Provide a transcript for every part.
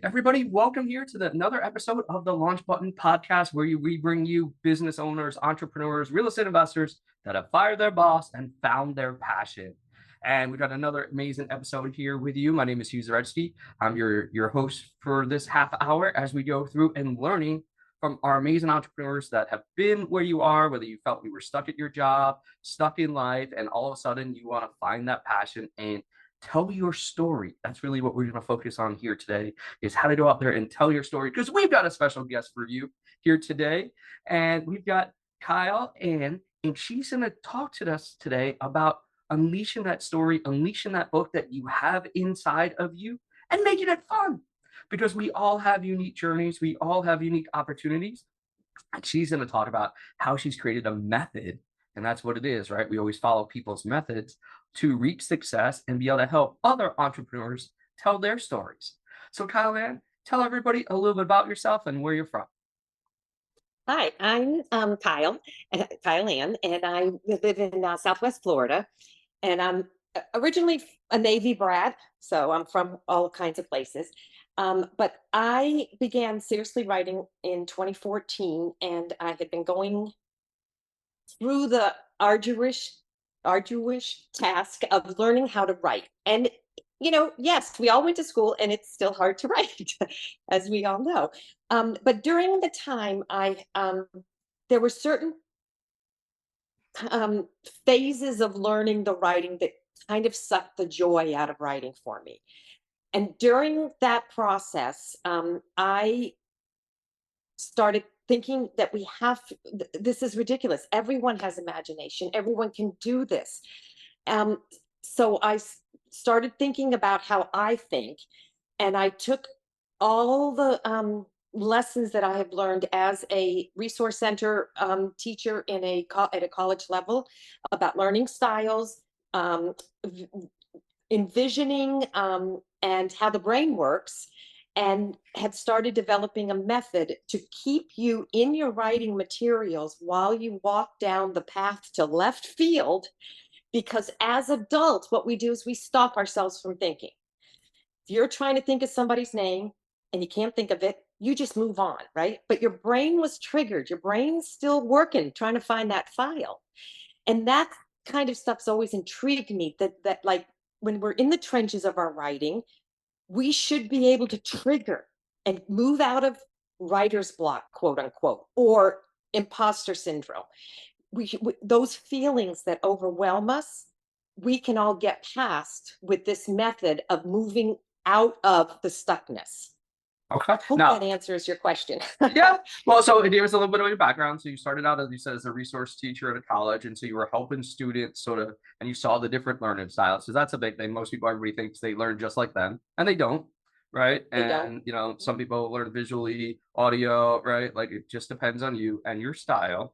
everybody, welcome here to another episode of the Launch Button Podcast, where we bring you business owners, entrepreneurs, real estate investors that have fired their boss and found their passion. And we got another amazing episode here with you. My name is Hugh and Kyle. I'm your host for this half hour as we go through and learning from our amazing entrepreneurs that have been where you are, whether you felt you were stuck at your job, stuck in life, and all of a sudden you want to find that passion and tell your story. That's really what we're going to focus on here today, is how to go out there and tell your story, because we've got a special guest for you here today. And we've got Kyle, and she's going to talk to us today about unleashing that story, unleashing that book that you have inside of you, and making it fun, because we all have unique journeys. We all have unique opportunities. And she's going to talk about how she's created a method. And that's what it is, right? We always follow people's methods to reach success and be able to help other entrepreneurs tell their stories. So Kyle, man, tell everybody a little bit about yourself and where you're from. Hi, I'm Kyle Ann, and I live in Southwest Florida. And I'm originally a Navy brat, so I'm from all kinds of places. But I began seriously writing in 2014, and I had been going through the arduous task of learning how to write. And yes, we all went to school, and it's still hard to write, as we all know. But during the time, there were certain phases of learning the writing that kind of sucked the joy out of writing for me. And during that process, I started thinking that this is ridiculous. Everyone has imagination. Everyone can do this. So I started thinking about how I think, and I took all the lessons that I have learned as a resource center teacher at a college level about learning styles, envisioning, and how the brain works, and had started developing a method to keep you in your writing materials while you walk down the path to left field. Because as adults, what we do is we stop ourselves from thinking. If you're trying to think of somebody's name and you can't think of it, you just move on, right? But your brain was triggered. Your brain's still working, trying to find that file. And that kind of stuff's always intrigued me, that like when we're in the trenches of our writing, we should be able to trigger and move out of writer's block, quote unquote, or imposter syndrome. Those feelings that overwhelm us, we can all get past with this method of moving out of the stuckness. Okay. Hope Now, that answers your question. yeah. Well, so give us a little bit of your background. So you started out, as you said, as a resource teacher at a college, and so you were helping students sort of, and you saw the different learning styles. So that's a big thing. Most people, everybody thinks they learn just like them, and they don't, right? They don't. And some people learn visually, audio, right? Like it just depends on you and your style.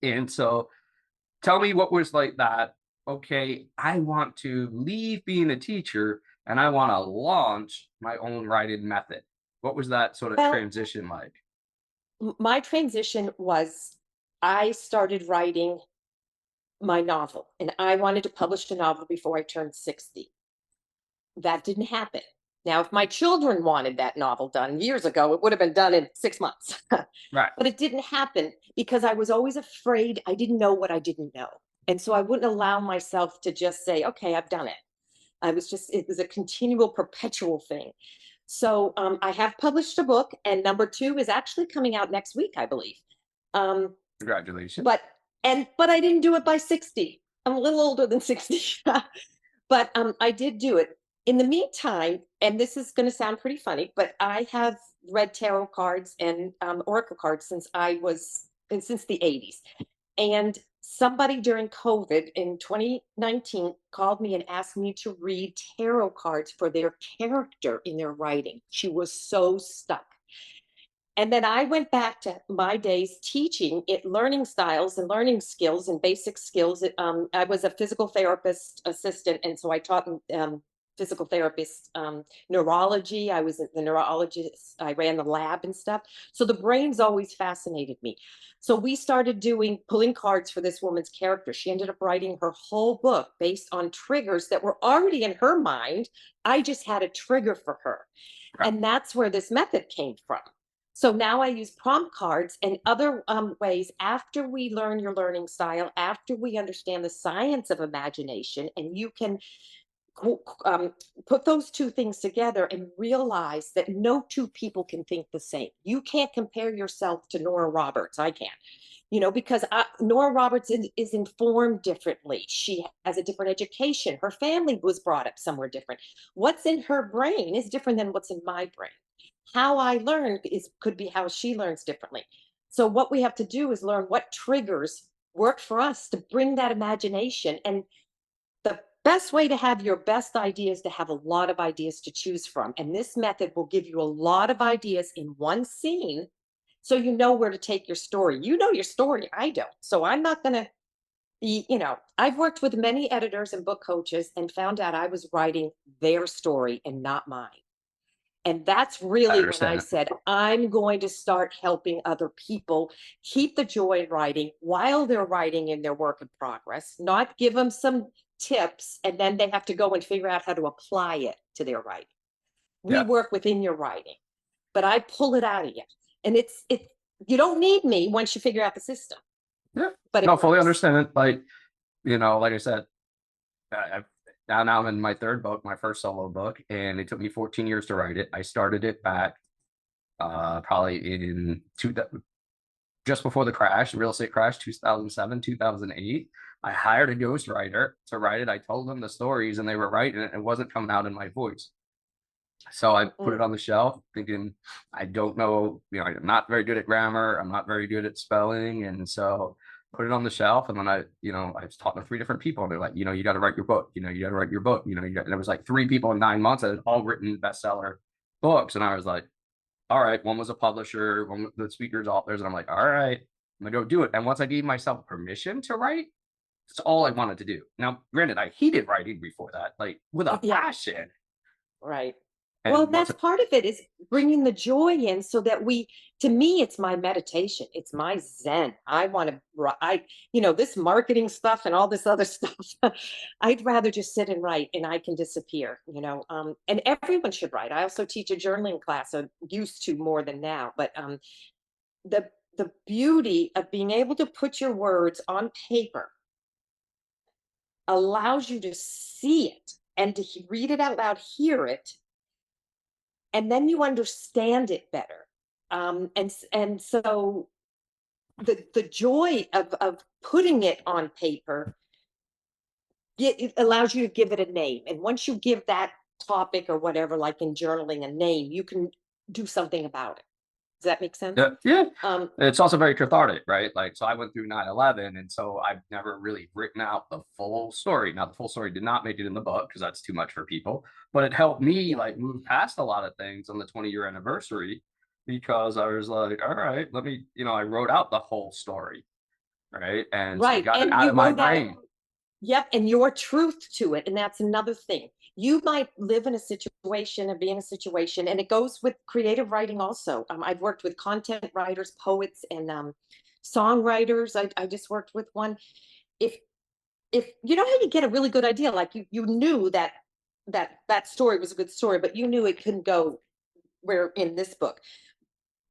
And so tell me what was like that. Okay, I want to leave being a teacher and I want to launch my own writing method. What was that sort of Well, transition like? my transition was I started writing my novel, and I wanted to publish a novel before I turned 60. That didn't happen. Now, if my children wanted that novel done years ago, it would have been done in 6 months. Right. But it didn't happen because I was always afraid. I didn't know what I didn't know. And so I wouldn't allow myself to just say, okay, I've done it. It was a continual, perpetual thing. So I have published a book, and number 2 is actually coming out next week, I believe. Um, Congratulations. but I didn't do it by 60. I'm a little older than 60, but I did do it. In the meantime, and this is going to sound pretty funny, but I have read tarot cards and oracle cards since the 80s. And somebody during COVID in 2019 called me and asked me to read tarot cards for their character in their writing. She was so stuck. And then I went back to my days teaching learning styles and learning skills and basic skills. I was a physical therapist assistant, and so I taught physical therapists neurology. I was the neurologist. I ran the lab and stuff. So the brain's always fascinated me. So we started pulling cards for this woman's character. She ended up writing her whole book based on triggers that were already in her mind. I just had a trigger for her. Right. And that's where this method came from. So now I use prompt cards and other ways after we learn your learning style, after we understand the science of imagination, and you can um, put those two things together and realize that no two people can think the same. You can't compare yourself to Nora Roberts. I can't, because Nora Roberts is informed differently. She has a different education. Her family was brought up somewhere different. What's in her brain is different than what's in my brain. How I learn could be how she learns differently. So what we have to do is learn what triggers work for us to bring that imagination. And the best way to have your best ideas to have a lot of ideas to choose from. And this method will give you a lot of ideas in one scene so you know where to take your story. You know your story, I don't. So I'm not going to be, I've worked with many editors and book coaches and found out I was writing their story and not mine. And that's I really when I understand. said, I'm going to start helping other people keep the joy in writing while they're writing in their work in progress, not give them some tips and then they have to go and figure out how to apply it to their writing. We Yeah. work within your writing, but I pull it out of you. And you don't need me once you figure out the system, Yeah. but it No, fully works. understand it. Like, like I said, I've now I'm in my third book, my first solo book, and it took me 14 years to write it. I started it back probably in just before the crash, the real estate crash, 2007, 2008. I hired a ghostwriter to write it. I told them the stories and they were writing it. It wasn't coming out in my voice. So I put Mm. it on the shelf thinking, I don't know, I'm not very good at grammar. I'm not very good at spelling. And so put it on the shelf. And then I was talking to three different people and they're like, you got to write your book, you got to write your book, and there was like three people in 9 months that had all written bestseller books. And I was like, all right, one was a publisher, one was the speakers, authors. And I'm like, all right, I'm gonna go do it. And once I gave myself permission to write, it's all I wanted to do. Now, granted, I hated writing before that, like with a Yeah. passion. Right. Well, And once that's part of it is bringing the joy in so that to me, it's my meditation. It's my Zen. I want to, this marketing stuff and all this other stuff. I'd rather just sit and write and I can disappear, and everyone should write. I also teach a journaling class. I used to more than now, but the, the beauty of being able to put your words on paper allows you to see it and to read it out loud, hear it, and then you understand it better. And so the joy of putting it on paper, it allows you to give it a name. And once you give that topic or whatever, like in journaling, a name, you can do something about it. Does that make sense? yeah, yeah, Um, it's also very cathartic, right? Like, so I went through 9/11, and so I've never really written out the full story. Now, the full story did not make it in the book because that's too much for people, but it helped me yeah. like move past a lot of things on the 20-year anniversary because I was like, all right, let me, I wrote out the whole story, right? And so I Right. got it And out you of my wrote out, brain. yep, and your truth to it. And that's another thing. You might live in a situation and be in a situation, and it goes with creative writing also. I've worked with content writers, poets, and songwriters. I just worked with one. If you know how you get a really good idea, like you knew that story was a good story, but you knew it couldn't go where in this book.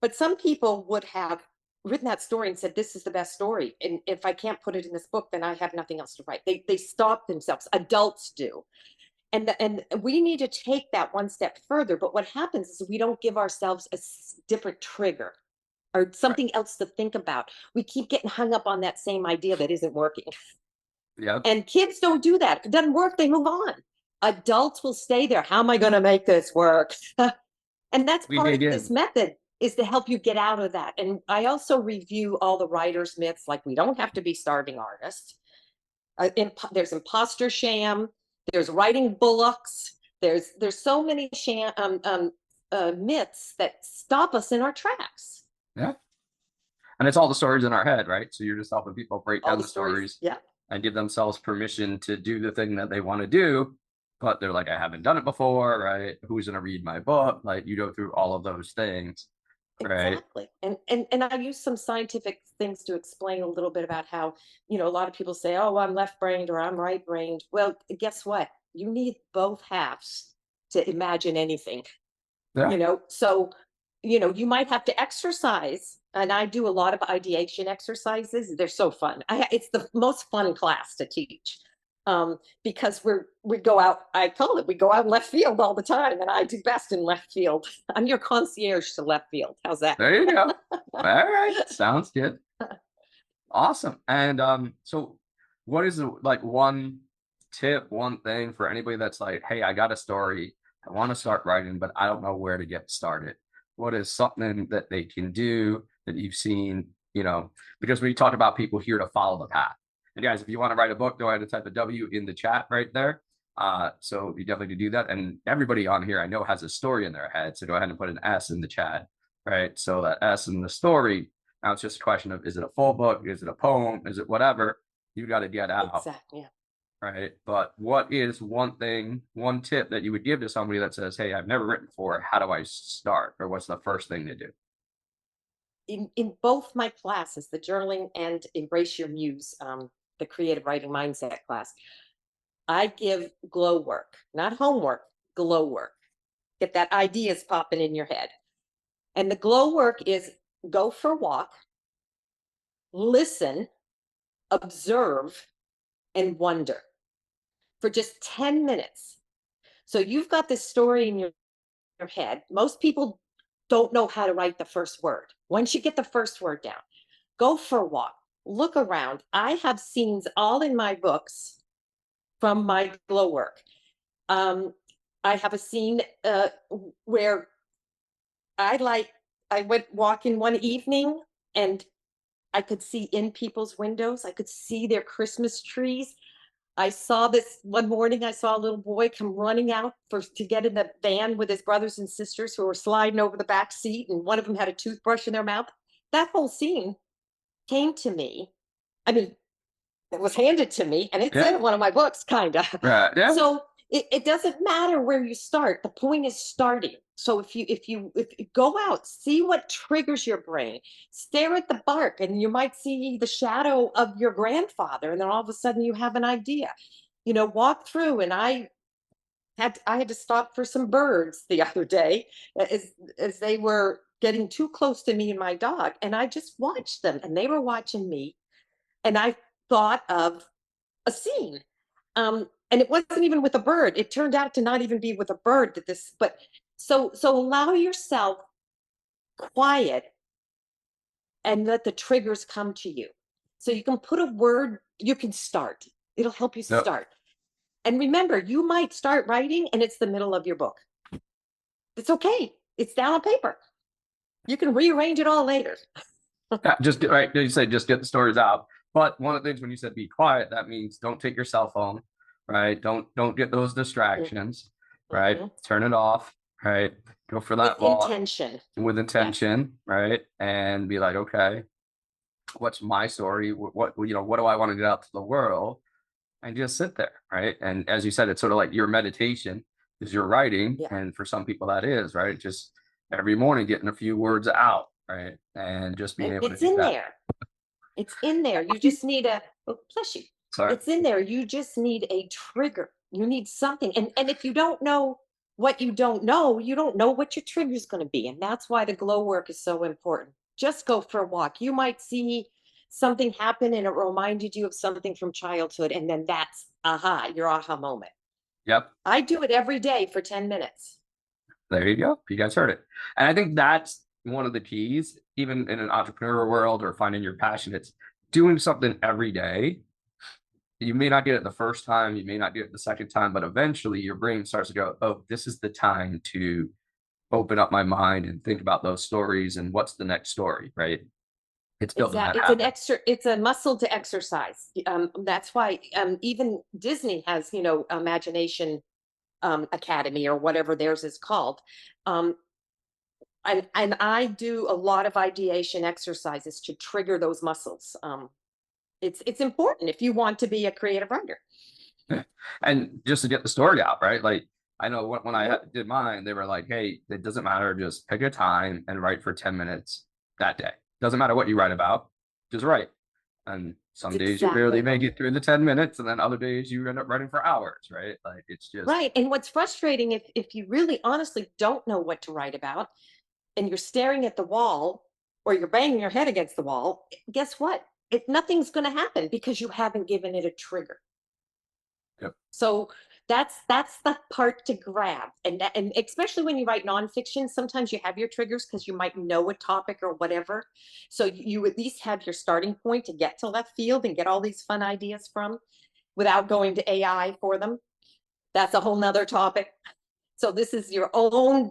But some people would have written that story and said, "This is the best story, and if I can't put it in this book, then I have nothing else to write." They stop themselves. Adults do, and we need to take that one step further. But what happens is we don't give ourselves a different trigger or Right. something else to think about. We keep getting hung up on that same idea that isn't working. Yep. And kids don't do that. If it doesn't work, they move on. Adults will stay there. How am I going to make this work? And that's We part dig of this in. method is to help you get out of that. And I also review all the writers' myths, like we don't have to be starving artists. There's imposter sham. There's writing bullocks. There's so many myths that stop us in our tracks. Yeah. And it's all the stories in our head, right? So you're just helping people break All down the the stories. stories Yeah, and give themselves permission to do the thing that they want to do. But they're like, I haven't done it before, right? Who's going to read my book? Like, you go through all of those things, right? exactly. And I use some scientific things to explain a little bit about how, a lot of people say, "Oh, I'm left-brained or I'm right-brained." Well, guess what? You need both halves to imagine anything. Yeah. So you might have to exercise, and I do a lot of ideation exercises. They're so fun. It's the most fun class to teach, because we go out. I call it, we go out in left field all the time, and I do best in left field. I'm your concierge to left field. How's that? There you go. All right. Sounds good. Awesome. And so what is like one tip, one thing for anybody that's like, hey, I got a story, I want to start writing, but I don't know where to get started. What is something that they can do that you've seen, because we talked about people here to follow the path. And guys, if you want to write a book, go ahead and type a W in the chat right there. So you definitely do that. And everybody on here I know has a story in their head. So go ahead and put an S in the chat, right? So that S in the story, now it's just a question of, is it a full book? Is it a poem? Is it whatever? You got to get out, Exactly. right? But what is one thing, one tip that you would give to somebody that says, hey, I've never written before. How do I start? Or what's the first thing to do? In both my classes, the journaling and Embrace Your Muse, the creative writing mindset class, I give glow work, not homework, glow work. Get that ideas popping in your head. And the glow work is go for a walk, listen, observe, and wonder for just 10 minutes. So you've got this story in your head. Most people don't know how to write the first word. Once you get the first word down, go for a walk, look around. I have scenes all in my books from my glow work. I have a scene where I went walking one evening, and I could see in people's windows. I could see their Christmas trees. I saw this one morning. I saw a little boy come running out to get in the van with his brothers and sisters who were sliding over the back seat, and one of them had a toothbrush in their mouth. That whole scene came to me. I mean, it was handed to me, and it's Yeah. in one of my books, kind of. Right. Yeah. So it doesn't matter where you start. The point is starting. So if you go out, see what triggers your brain. Stare at the bark, and you might see the shadow of your grandfather, and then all of a sudden you have an idea. Walk through, and I had to stop for some birds the other day, as they were getting too close to me and my dog, and I just watched them, and they were watching me, and I thought of a scene. And it wasn't even with a bird. It turned out to not even be with a bird but so allow yourself quiet and let the triggers come to you. So you can put a word, you can start. It'll help you No. start. And remember, you might start writing and it's the middle of your book. It's okay. It's down on paper. You can rearrange it all later. Yeah, just get right. You say just get the stories out. But one of the things when you said be quiet, that means don't take your cell phone, right? Don't get those distractions, right? Mm-hmm. Turn it off, right? Go for With that walk intention. with Yes. intention, right? And be like, okay, what's my story? What do I want to get out to the world? And just sit there, right? And as you said, it's sort of like your meditation is your writing, Yeah. and for some people that is, right? Just every morning getting a few words out, right? And just being able to It's do in that. there. It's in there. You just need oh, bless you. Sorry. It's in there. You just need a trigger. You need something. And if you don't know what you don't know, you don't know what your trigger is going to be. And that's why the glow work is so important. Just go for a walk. You might see something happen and it reminded you of something from childhood. And then that's your aha moment. Yep. I do it every day for 10 minutes. There you go. You guys heard it. And I think that's one of the keys, even in an entrepreneur world or finding your passion. It's doing something every day. You may not get it the first time, you may not get it the second time, but eventually your brain starts to go, oh, this is the time to open up my mind and think about those stories and what's the next story, right? It's building that It's an habit. extra, it's a muscle to exercise. That's why even Disney has, imagination academy or whatever theirs is called. Um, and I do a lot of ideation exercises to trigger those muscles. It's important if you want to be a creative writer. And just to get the story out, right? Like I know when I Mhm. did mine, they were like, hey, it doesn't matter, just pick a time and write for 10 minutes that day. Doesn't matter what you write about, just write. And That's some days you barely exactly make right. it through the 10 minutes, and then other days you end up running for hours, right? Like it's just, Right. And what's frustrating, if you really honestly don't know what to write about and you're staring at the wall or you're banging your head against the wall, guess what? Nothing's going to happen because you haven't given it a trigger. yep. So that's the part to grab, and especially when you write nonfiction, sometimes you have your triggers because you might know a topic or whatever. So you at least have your starting point to get to left field and get all these fun ideas from without going to AI for them. That's a whole nother topic. So this is your own,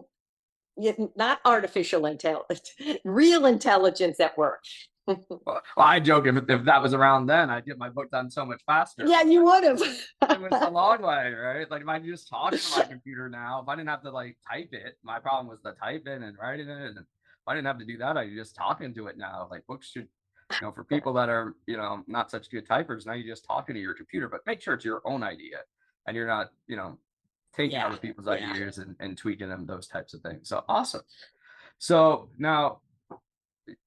not artificial intelligence, real intelligence at work. Well, I joke if that was around then, I'd get my book done so much faster. Yeah, you would It was a have. long way, right? Like if I could just talk to my computer now, if I didn't have to like type it, my problem was the typing and writing it. And if I didn't have to do that, I could just talk into it now. Like books should, for people that are, not such good typers, now you're just talking to your computer, but make sure it's your own idea and you're not, taking Yeah, other people's yeah. ideas and tweaking them, those types of things. So awesome. So now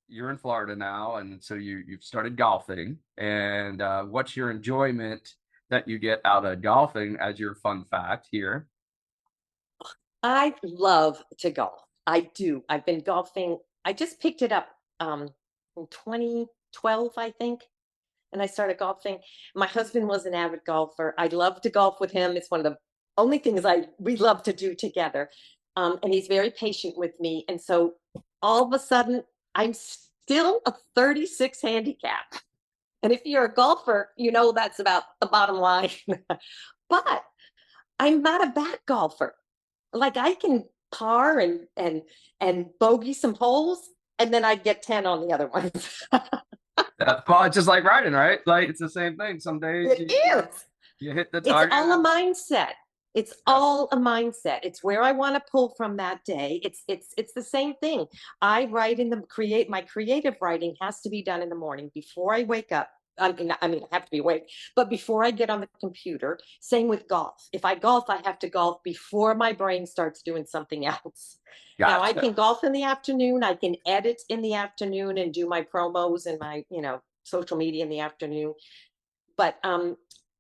you're in Florida now, and so you've started golfing. And what's your enjoyment that you get out of golfing as your fun fact here? I love to golf. I do. I've been golfing. I just picked it up in 2012, I think, and I started golfing. My husband was an avid golfer. I love to golf with him. It's one of the only things I we love to do together. And he's very patient with me. And so all of a sudden, I'm still a 36 handicap. And if you're a golfer, you know that's about the bottom line. But I'm not a bad golfer. Like I can par and bogey some holes, and then I get 10 on the other ones. Well, it's just like riding, right? Like it's the same thing. Some days It is. you hit the It's target all a and mindset. It's yeah, all a mindset. It's where I want to pull from that day. It's the same thing. I write in the create my creative writing has to be done in the morning before I wake up. I have to be awake, but before I get on the computer. Same with golf. If I golf, I have to golf before my brain starts doing something else. Now I gotcha. can golf in the afternoon. I can edit in the afternoon and do my promos and my social media in the afternoon. But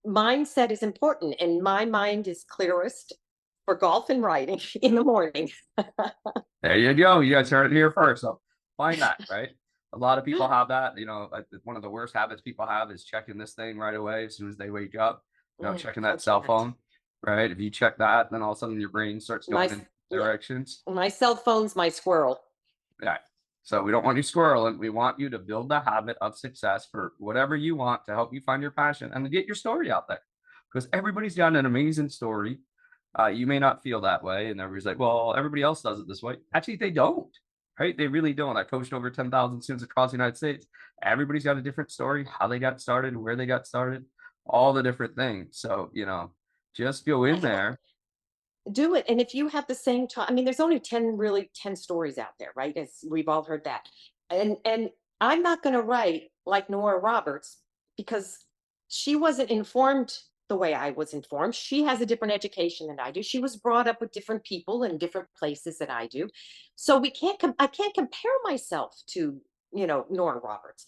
mindset is important, and my mind is clearest for golf and writing in the morning. There you go. You guys heard it here first. So find that, right? A lot of people have that. One of the worst habits people have is checking this thing right away as soon as they wake up. Checking I that cell can't. phone, right? If you check that, then all of a sudden your brain starts My going in Yeah, directions. my cell phone's my squirrel. Yeah. So we don't want you squirreling. We want you to build the habit of success for whatever you want to help you find your passion and to get your story out there. Because everybody's got an amazing story. You may not feel that way, and everybody's like, "Well, everybody else does it this way." Actually, they don't. Right? They really don't. I coached over 10,000 students across the United States. Everybody's got a different story, how they got started, where they got started, all the different things. So, just go in Yeah, there. do it. And if you have the same time, I mean, there's only 10 stories out there, right? As we've all heard that. And I'm not going to write like Nora Roberts because she wasn't informed the way I was informed. She has a different education than I do. She was brought up with different people in different places than I do. So I can't compare myself to, Nora Roberts.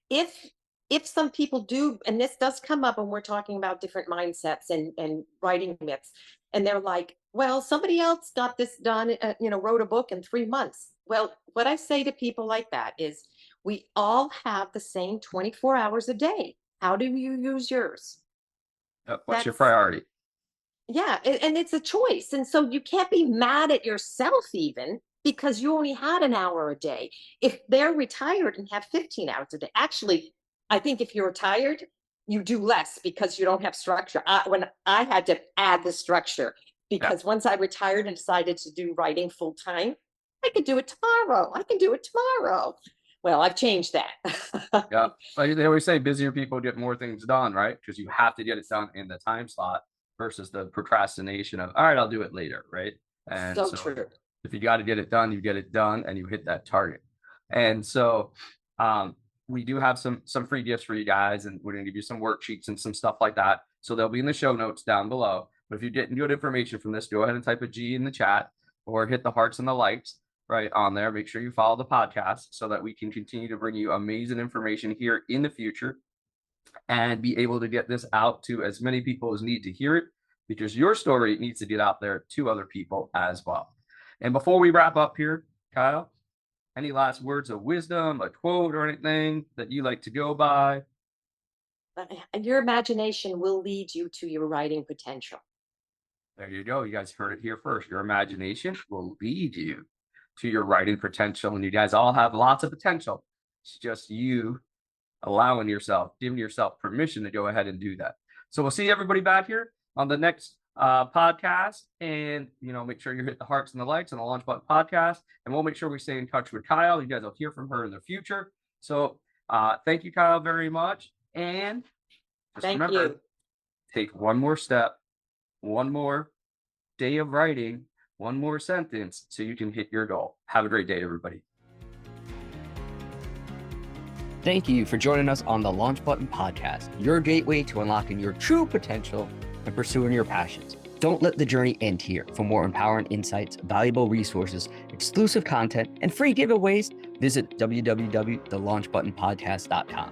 if if some people do, and this does come up when we're talking about different mindsets and writing myths, and they're like, well, somebody else got this done, wrote a book in 3 months. Well, what I say to people like that is we all have the same 24 hours a day. How do you use yours? What's your That's priority? Yeah, and it's a choice. And so you can't be mad at yourself even because you only had an hour a day. If they're retired and have 15 hours a day, actually, I think if you're retired, you do less because you don't have structure. When I had to add the structure, Yeah. because once I retired and decided to do writing full time, I could do it tomorrow. I can do it tomorrow. Well, I've changed that. Yeah. Like they always say, busier people get more things done, right? Because you have to get it done in the time slot versus the procrastination of, all right, I'll do it later, right? And So so true. if you got to get it done, you get it done and you hit that target. And so um, we do have some free gifts for you guys, and we're gonna give you some worksheets and some stuff like that. So they'll be in the show notes down below. But if you didn't get information from this, go ahead and type a G in the chat or hit the hearts and the likes right on there. Make sure you follow the podcast so that we can continue to bring you amazing information here in the future. and be able to get this out to as many people as need to hear it, because your story needs to get out there to other people as well. And before we wrap up here, Kyle, any last words of wisdom, a quote, or anything that you like to go by? Your imagination will lead you to your writing potential. There you go. You guys heard it here first. Your imagination will lead you to your writing potential. And you guys all have lots of potential. It's just you allowing yourself, giving yourself permission to go ahead and do that. So we'll see everybody back here on the next podcast. And, make sure you hit the hearts and the likes on the Launch Button podcast. And we'll make sure we stay in touch with Kyle. You guys will hear from her in the future. So thank you, Kyle, very much. And just remember, take one more step, one more day of writing, one more sentence so you can hit your goal. Have a great day, everybody. Thank you for joining us on the Launch Button podcast, your gateway to unlocking your true potential and pursuing your passions. Don't let the journey end here. For more empowering insights, valuable resources, exclusive content, and free giveaways, visit www.thelaunchbuttonpodcast.com.